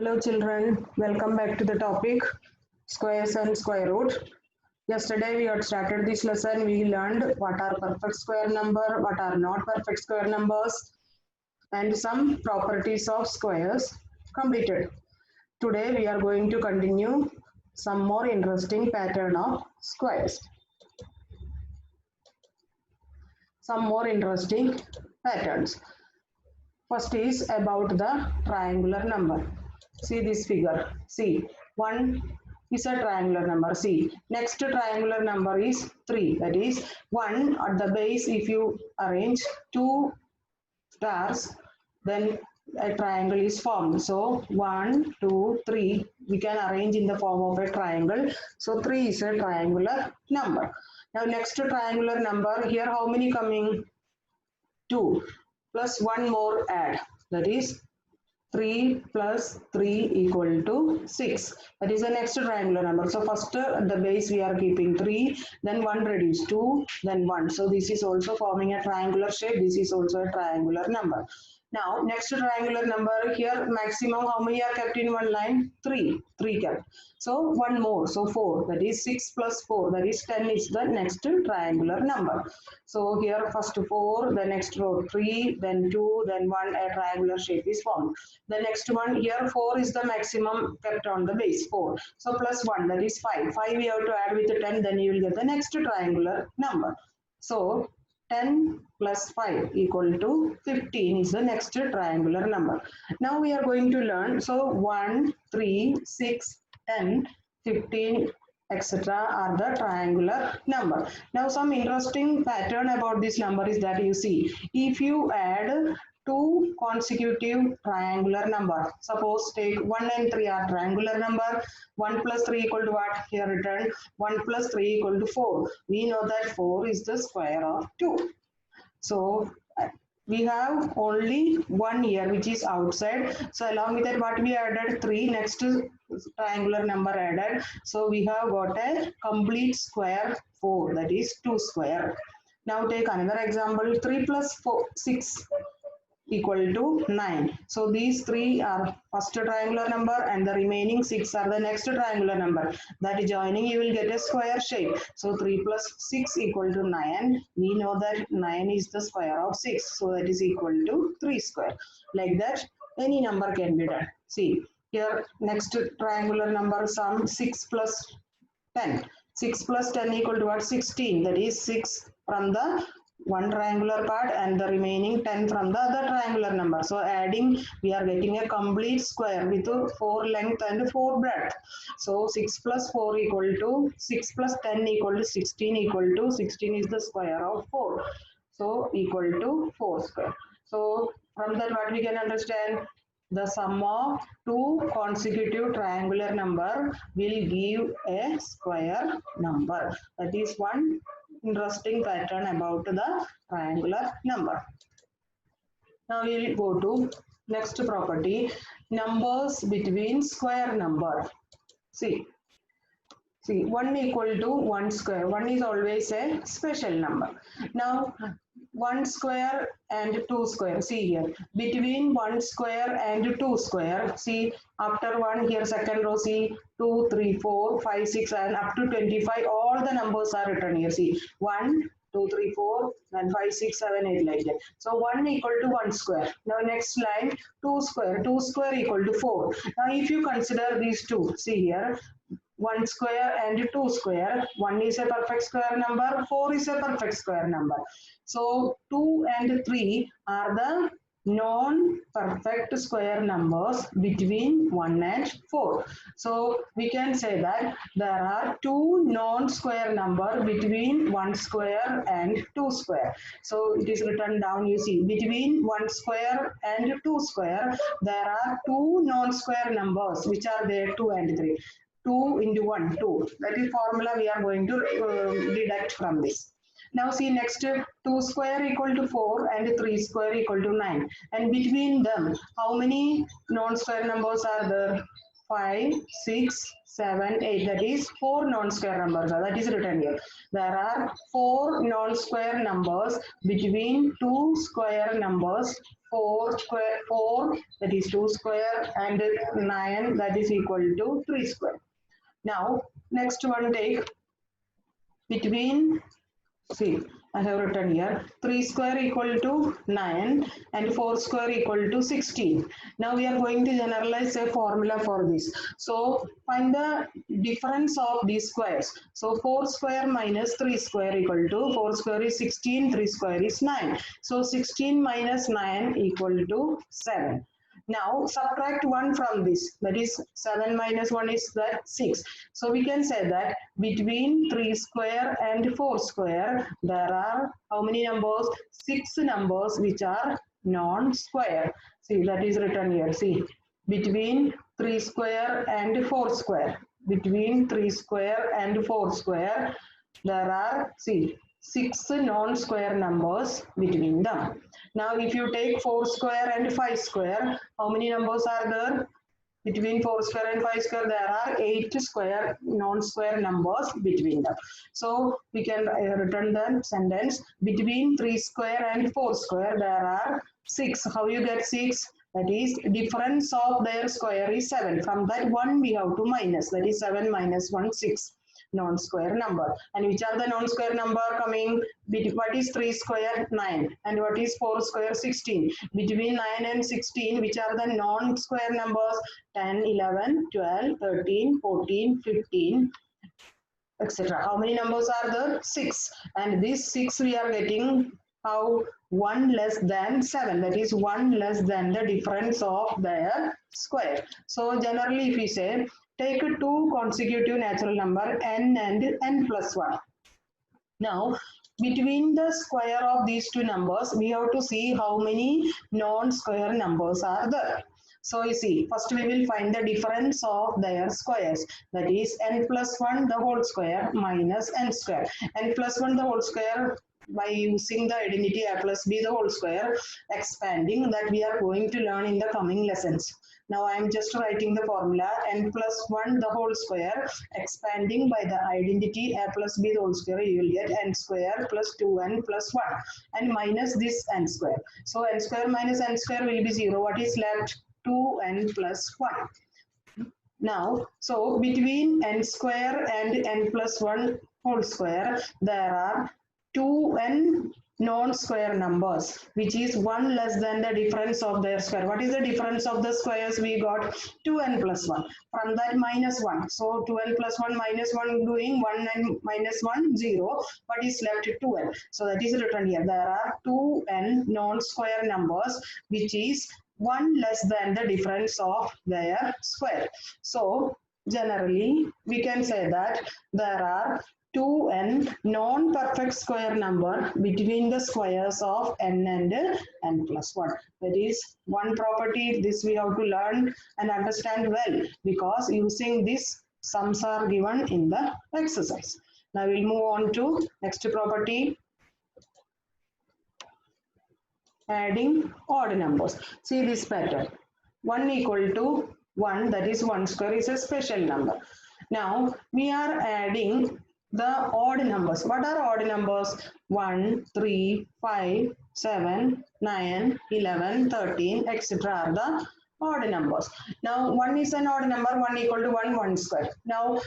Hello children, welcome back to the topic squares and square root. Yesterday we had started this lesson. We learned what are perfect square number, what are not perfect square numbers, and some properties of squares completed. Today we are going to continue some more interesting pattern of squares. Some more interesting patterns. First is about the triangular number. See this figure. See, 1 is a triangular number. See, next triangular number is 3. That is 1 at the base. If you arrange 2 stars, then a triangle is formed. So 1, 2, 3 we can arrange in the form of a triangle. So 3 is a triangular number. Now next triangular number, here how many coming? 2 plus 1 more add, that is 3 plus 3 equal to 6. That is the next triangular number. So first at the base we are keeping 3, then 1 reduce 2, then 1. So this is also forming a triangular shape. This is also a triangular number. Now next triangular number, here maximum how many are kept in one line? 3 kept. So one more, so 4, that is 6 plus 4, that is 10 is the next triangular number. So here first 4, the next row 3, then 2, then 1, a triangular shape is formed. The next one, here 4 is the maximum kept on the base, 4. So plus 1, that is 5. 5 we have to add with the 10, then you will get the next triangular number. So 10 plus 5 equal to 15 is the next triangular number. Now we are going to learn. So 1, 3, 6, 10, 15, etc. are the triangular number. Now some interesting pattern about this number is that you see, if you add two consecutive triangular number, suppose take 1 and 3 are triangular number, 1 plus 3 equal to what? Here written 1 plus 3 equal to 4. We know that 4 is the square of 2. So we have only 1 here which is outside. So along with that what we added? 3, next triangular number added. So we have got a complete square 4, that is 2 square. Now take another example. 3 plus 4, 6 equal to 9. So these 3 are first triangular number and the remaining 6 are the next triangular number. That joining you will get a square shape. So 3 plus 6 equal to 9. We know that 9 is the square of 6. So that is equal to 3 square. Like that any number can be done. See here next triangular number sum 6 plus 10. 6 plus 10 equal to what? 16. That is 6 from the one triangular part and the remaining 10 from the other triangular number. So adding we are getting a complete square with 4 length and 4 breadth. So 6 plus 4 equal to 6 plus 10 equal to 16 equal to 16 is the square of 4. So equal to 4 square. So from that what we can understand? The sum of two consecutive triangular number will give a square number. That is one interesting pattern about the triangular number. Now we will go to next property, numbers between square number. See 1 equal to 1 square. 1 is always a special number. Now 1 square and 2 square. See here between 1 square and 2 square. See after 1 here second row, see 2, 3, 4, 5, 6 and up to 25 all the numbers are written here. See 1, 2, 3, 4 and 5, 6, 7, 8 like that. So 1 equal to 1 square. Now next line 2 square. 2 square equal to 4. Now if you consider these two, see here 1 square and 2 square. 1 is a perfect square number, 4 is a perfect square number. So 2 and 3 are the non-perfect square numbers between 1 and 4. So we can say that there are two non-square number between 1 square and 2 square. So it is written down, you see, between 1 square and 2 square, there are two non-square numbers which are there 2 and 3. 2 into 1, 2. That is formula we are going to deduct from this. Now see next 2 square equal to 4 and 3 square equal to 9. And between them, how many non-square numbers are there? 5, 6, 7, 8. That is 4 non-square numbers. That is written here. There are 4 non-square numbers between 2 square numbers. 4 that is 2 square and 9 that is equal to 3 square. Now next one take between, see, I have written here 3 square equal to 9 and 4 square equal to 16. Now we are going to generalize a formula for this. So find the difference of these squares. So 4 square minus 3 square equal to 4 square is 16, 3 square is 9. So 16 minus 9 equal to 7. Now subtract 1 from this, that is 7 minus 1 is that 6. So we can say that between 3 square and 4 square there are how many numbers? 6 numbers which are non-square. See, that is written here. See, between 3 square and 4 square. Between 3 square and 4 square there are, see, 6 non-square numbers between them. Now if you take 4 square and 5 square, how many numbers are there? Between 4 square and 5 square, there are 8 square non-square numbers between them. So we can return the sentence, between 3 square and 4 square, there are 6. How you get 6? That is, difference of their square is 7. From that 1 we have to minus, that is 7 minus 1, 6. Non-square number. And which are the non-square number coming? What is 3 square? 9. And what is 4 square? 16. Between 9 and 16, which are the non-square numbers? 10, 11, 12, 13, 14, 15, etc. How many numbers are there? 6. And this 6 we are getting how? 1 less than 7. That is 1 less than the difference of their square. So generally if we say, take 2 consecutive natural number n and n plus 1. Now, between the square of these two numbers, we have to see how many non-square numbers are there. So you see, first we will find the difference of their squares. That is n plus 1 the whole square minus n square. N plus 1 the whole square by using the identity a plus b the whole square, expanding, that we are going to learn in the coming lessons. Now I am just writing the formula n plus 1 the whole square, expanding by the identity a plus b the whole square, you will get n square plus 2n plus 1 and minus this n square. So n square minus n square will be 0. What is left? 2n plus 1. Now, so between n square and n plus 1 whole square, there are 2n non-square numbers, which is 1 less than the difference of their square. What is the difference of the squares? We got 2n plus 1. From that minus 1. So 2n plus 1 minus 1 doing 1 and minus 1, 0. What is left? 2n. So that is written here. There are 2n non-square numbers, which is 1 less than the difference of their square. So generally we can say that there are 2n non-perfect square number between the squares of n and n plus 1. That is one property. This we have to learn and understand well, because using this sums are given in the exercise. Now we'll move on to next property, adding odd numbers. See this pattern. 1 equal to 1, that is 1 square is a special number. Now we are adding the odd numbers. What are odd numbers? 1, 3, 5, 7, 9, 11, 13, etc. are the odd numbers. Now 1 is an odd number, 1 equal to 1, 1 square. Now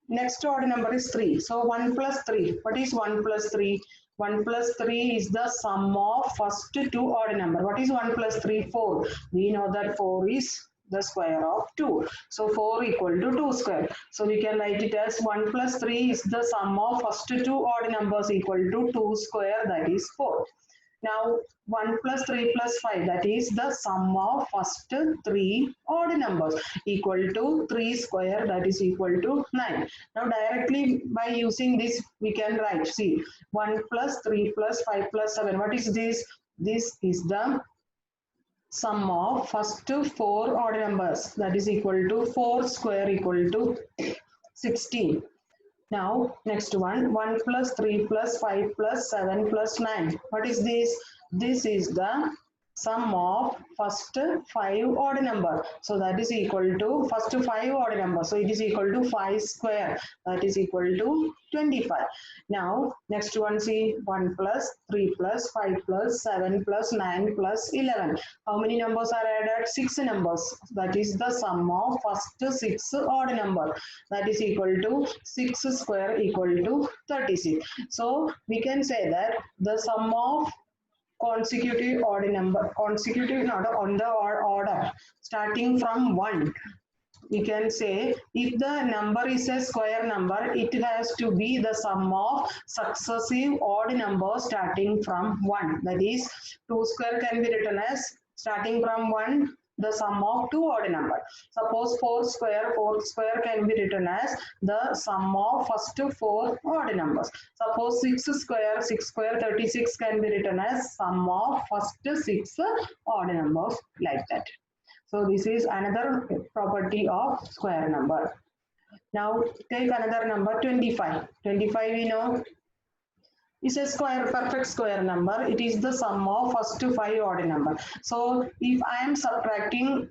next odd number is 3. So 1 plus 3. What is 1 plus 3? 1 plus 3 is the sum of first two odd number. What is 1 plus 3? 4. We know that 4 is the square of 2. So 4 equal to 2 square. So we can write it as 1 plus 3 is the sum of first two odd numbers equal to 2 square, that is 4. Now 1 plus 3 plus 5, that is the sum of first 3 odd numbers equal to 3 square, that is equal to 9. Now directly by using this we can write, see, 1 plus 3 plus 5 plus 7. What is this? This is the sum of first 4 odd numbers, that is equal to 4 square equal to 16. Now next one, 1 plus 3 plus 5 plus 7 plus 9. What is this? This is the sum of first 5 odd number. So that is equal to first 5 odd number. So it is equal to 5 square. That is equal to 25. Now next one, see, 1 plus 3 plus 5 plus 7 plus 9 plus 11. How many numbers are added? 6 numbers. That is the sum of first 6 odd number. That is equal to 6 square equal to 36. So we can say that the sum of consecutive odd number, consecutive in order, on the order starting from 1, we can say if the number is a square number, it has to be the sum of successive odd numbers starting from 1. That is, 2 square can be written as starting from 1, the sum of 2 odd number. Suppose 4 square can be written as the sum of first 4 odd numbers. Suppose 6 square 36 can be written as sum of first 6 odd numbers, like that. So this is another property of square number. Now take another number 25. 25 we know is a perfect square number. It is the sum of first 5 odd number. So if I am subtracting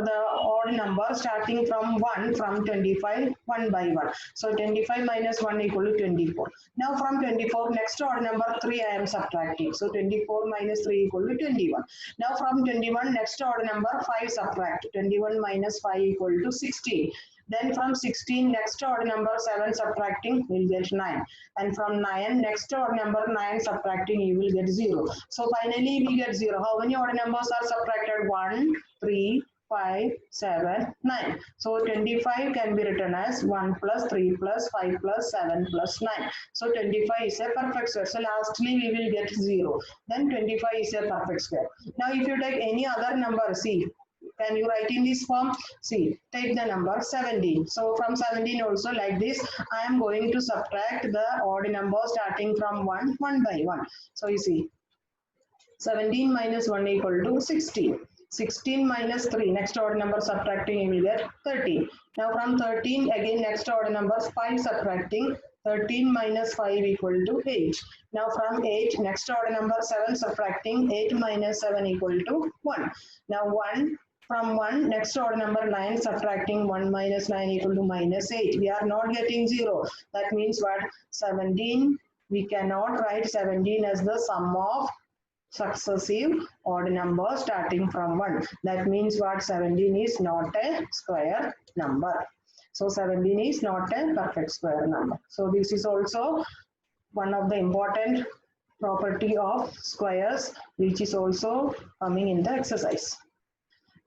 the odd number starting from 1 from 25 1 by 1. So 25 minus 1 equal to 24. Now from 24 next odd number 3 I am subtracting. So 24 minus 3 equal to 21. Now from 21 next odd number 5 subtract. 21 minus 5 equal to 16. Then from 16 next odd number 7 subtracting will get 9. And from 9 next odd number 9 subtracting you will get 0. So finally we get 0. How many odd numbers are subtracted? 1, 3, 5, 7, 9. So 25 can be written as 1 plus 3 plus 5 plus 7 plus 9. So 25 is a perfect square. So lastly we will get 0. Then 25 is a perfect square. Now if you take any other number, see, can you write in this form? See, take the number 17. So from 17 also like this, I am going to subtract the odd number starting from 1 by 1. So you see, 17 minus 1 equal to 16. 16 minus 3, next odd number subtracting you will get 13. Now from 13 again next odd number 5 subtracting, 13 minus 5 equal to 8. Now from 8 next odd number 7 subtracting, 8 minus 7 equal to 1. Now 1 from 1 next odd number 9 subtracting 1 minus 9 equal to minus 8. We are not getting 0. That means what? 17, we cannot write 17 as the sum of successive odd numbers starting from 1. That means what? 17 is not a square number. So 17 is not a perfect square number. So this is also one of the important property of squares, which is also coming in the exercise.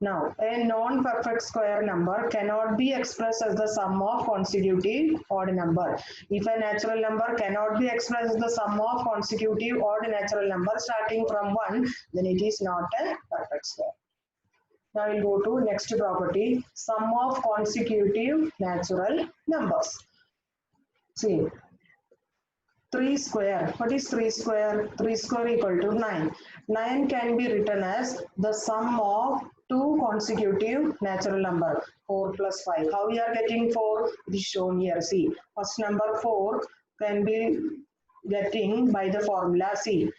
Now, a non-perfect square number cannot be expressed as the sum of consecutive odd number. If a natural number cannot be expressed as the sum of consecutive odd natural number starting from 1, then it is not a perfect square. Now we'll go to next property, sum of consecutive natural numbers. See, 3 square. What is 3 square? 3 square equal to 9. 9 can be written as the sum of two consecutive natural number, 4 plus 5. How we are getting 4? It is shown here. See, first number 4 can be getting by the formula. See,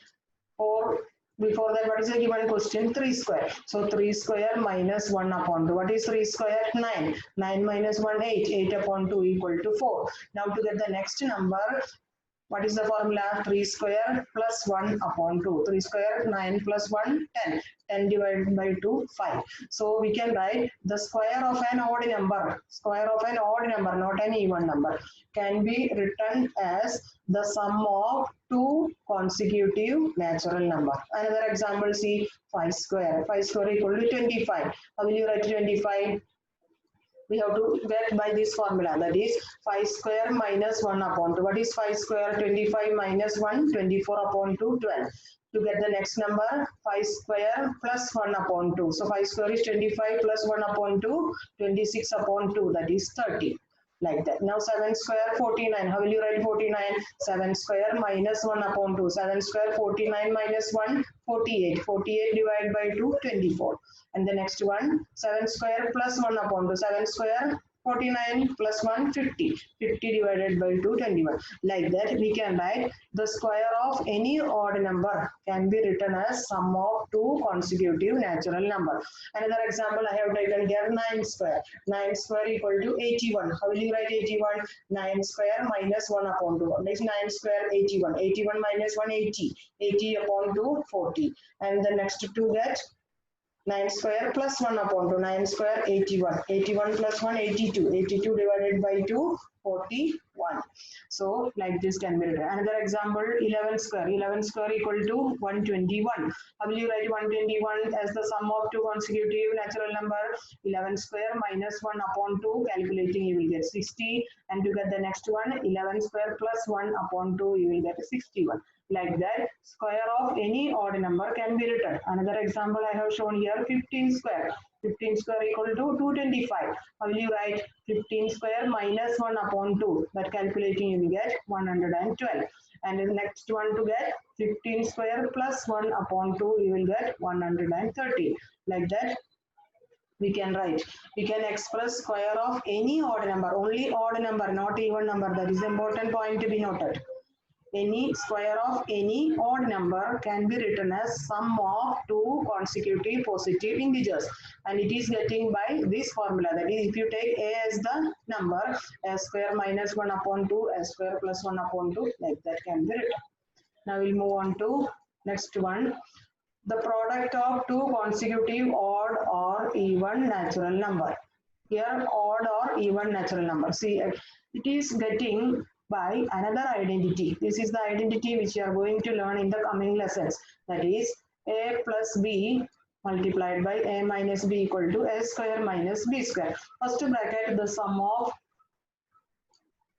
4, before that what is the given question? 3 square. So 3 square minus 1 upon 2. What is 3 square? 9. 9 minus 1, 8. 8 upon 2 equal to 4. Now to get the next number, what is the formula? 3 square plus 1 upon 2. 3 square, 9 plus 1, 10. 10 divided by 2, 5. So we can write the square of an odd number. Square of an odd number, not an even number, can be written as the sum of two consecutive natural number. Another example, see, 5 square. 5 square equal to 25. How will you write 25? We have to get by this formula, that is 5 square minus 1 upon 2. What is 5 square? 25 minus 1, 24 upon 2, 12. To get the next number, 5 square plus 1 upon 2. So 5 square is 25 plus 1 upon 2, 26 upon 2, that is 30. Like that. Now 7 square, 49. How will you write 49? 7 square minus 1 upon 2. 7 square, 49 minus 1, 48. 48 divided by 2, 24. And the next one, 7 square plus 1 upon 2. 7 square 49 plus 1, 50. 50 divided by 2, 21. Like that, we can write the square of any odd number can be written as sum of two consecutive natural number. Another example I have taken here, 9 square. 9 square equal to 81. How will you write 81? 9 square minus 1 upon 2. Next 9 square 81. 81 minus 1, 80. 80 upon 2, 40. And the next to get 9 square plus 1 upon 2. 9 square 81. 81 plus 1, 82. 82 divided by 2, 41. So like this can be written. Another example, 11 square. 11 square equal to 121. How will you write 121 as the sum of two consecutive natural number? 11 square minus 1 upon 2. Calculating, you will get 60. And to get the next one, 11 square plus 1 upon 2, you will get 61. Like that, square of any odd number can be written. Another example I have shown here, 15 square. 15 square equal to 225. How will you write 15 square minus 1 upon 2? That calculating you will get 112. And the next one to get 15 square plus 1 upon 2, you will get 130. Like that, we can write. We can express square of any odd number, only odd number, not even number. That is an important point to be noted. Any square of any odd number can be written as sum of two consecutive positive integers, and it is getting by this formula. That is, if you take a as the number, a square minus 1 upon 2, a square plus 1 upon 2, like that can be written. Now we'll move on to next one. The product of two consecutive odd or even natural number. Here odd or even natural number. See, it is getting by another identity. This is the identity which you are going to learn in the coming lessons. That is a plus b multiplied by a minus b equal to a square minus b square. First bracket the sum of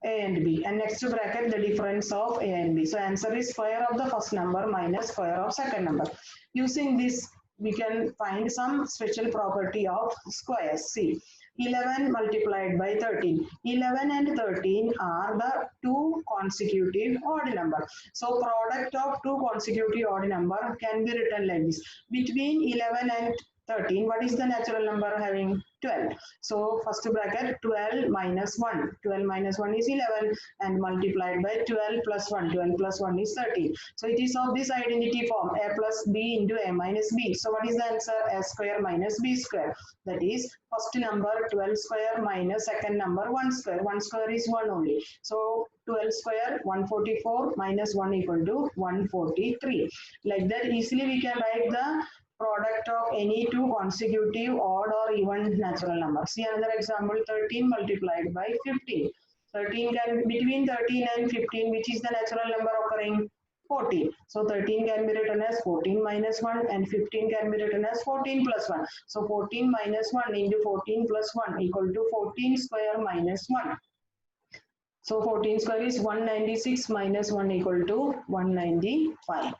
a and b, and next bracket the difference of a and b. So answer is square of the first number minus square of second number. Using this, we can find some special property of squares. See, 11 multiplied by 13. 11 and 13 are the two consecutive odd number. So product of two consecutive odd number can be written like this. Between 11 and 13, what is the natural number having? 12. So first bracket 12 minus 1. 12 minus 1 is 11 and multiplied by 12 plus 1. 12 plus 1 is 13. So it is of this identity form, a plus b into a minus b. So what is the answer? A square minus b square. That is first number 12 square minus second number 1 square. 1 square is 1 only. So 12 square 144 minus 1 equal to 143. Like that, easily we can write the product of any two consecutive odd or even natural numbers. See another example, 13 multiplied by 15. 13 can, between 13 and 15, which is the natural number occurring? 14. So 13 can be written as 14 minus 1 and 15 can be written as 14 plus 1. So 14 minus 1 into 14 plus 1 equal to 14 square minus 1. So 14 square is 196 minus 1 equal to 195.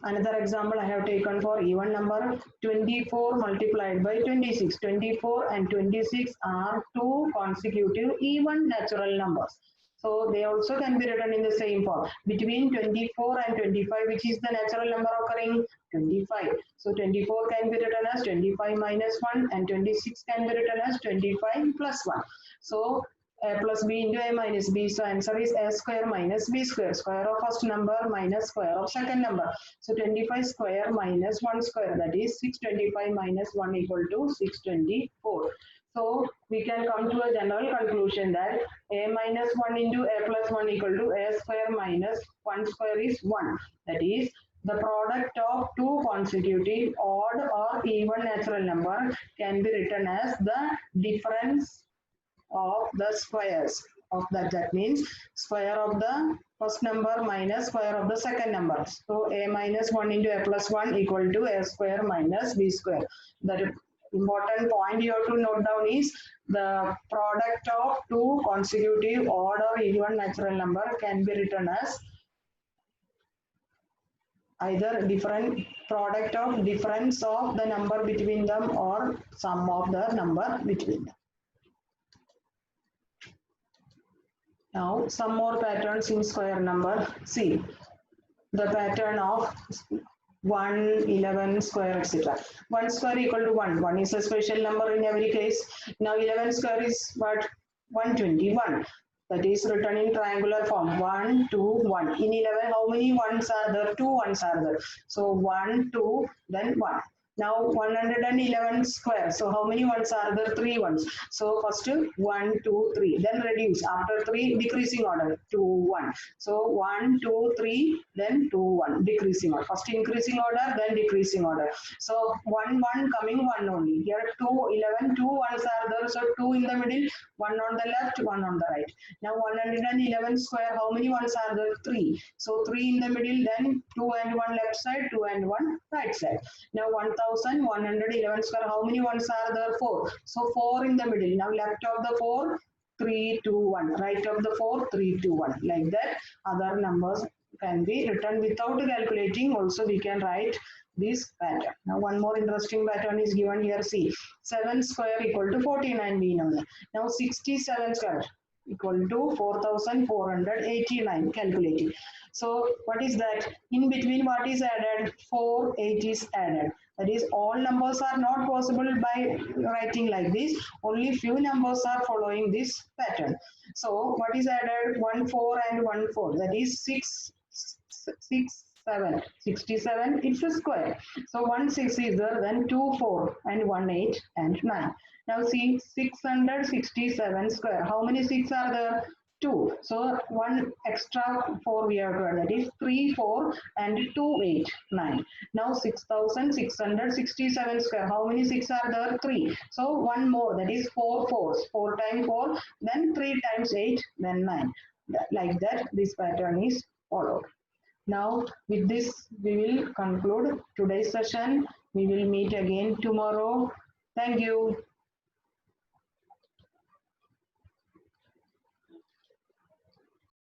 Another example I have taken for even number, 24 multiplied by 26. 24 and 26 are two consecutive even natural numbers. So they also can be written in the same form. Between 24 and 25, which is the natural number occurring? 25. So 24 can be written as 25 minus 1 and 26 can be written as 25 plus 1. So a plus b into a minus b. So answer is a square minus b square. Square of first number minus square of second number. So 25 square minus 1 square, that is 625 minus 1 equal to 624. So we can come to a general conclusion that a minus 1 into a plus 1 equal to a square minus 1 square is 1. That is, the product of two consecutive odd or even natural number can be written as the difference of the squares of that. That means square of the first number minus square of the second number. So a minus 1 into a plus 1 equal to a square minus b square. The important point you have to note down is the product of two consecutive odd or even natural number can be written as either different product of difference of the number between them or sum of the number between them. Now some more patterns in square number. See the pattern of 1, 11 square, etc. 1 square equal to 1. 1 is a special number in every case. Now 11 square is what? 121. That is written in triangular form. 1, 2, 1. In 11, how many ones are there? 2 ones are there. So 1, 2, then 1. Now 111 square. So how many ones are there? 3 ones. So first 1, 2, 3. Then reduce. After 3, decreasing order. 2, 1. So 1, 2, 3. Then 2, 1. Decreasing order. First increasing order, then decreasing order. So 1, 1 coming 1 only. Here 2, 11, 2 ones are there. So 2 in the middle, 1 on the left, 1 on the right. Now 111 square, how many ones are there? 3. So 3 in the middle, then 2 and 1 left side, 2 and 1 right side. Now 1111 square, how many ones are there? 4. So 4 in the middle. Now left of the 4, 3, 2, 1. Right of the 4, 3, 2, 1. Like that, other numbers can be written without calculating. Also, we can write this pattern. Now, one more interesting pattern is given here. See, 7 square equal to 49, we know that. Now, 67 square equal to 4489, calculating. So, what is that? In between, what is added? 4, 8 is added. That is, all numbers are not possible by writing like this. Only few numbers are following this pattern. So, what is added? 1, 4 and 1, 4. That is 6, 7. 67, it's a square. So 1, 6 is there, then 2, 4 and 1, 8 and 9. Now see, 667 square. How many 6 are there? 2. So 1 extra 4 we have to add. That is 3, 4 and 2, 8, 9. Now 6667 square. How many 6 are there? 3. So 1 more, that is 4 4s. 4 times 4, then 3 times 8, then 9. Like that, this pattern is followed. Now, with this, we will conclude today's session. We will meet again tomorrow. Thank you.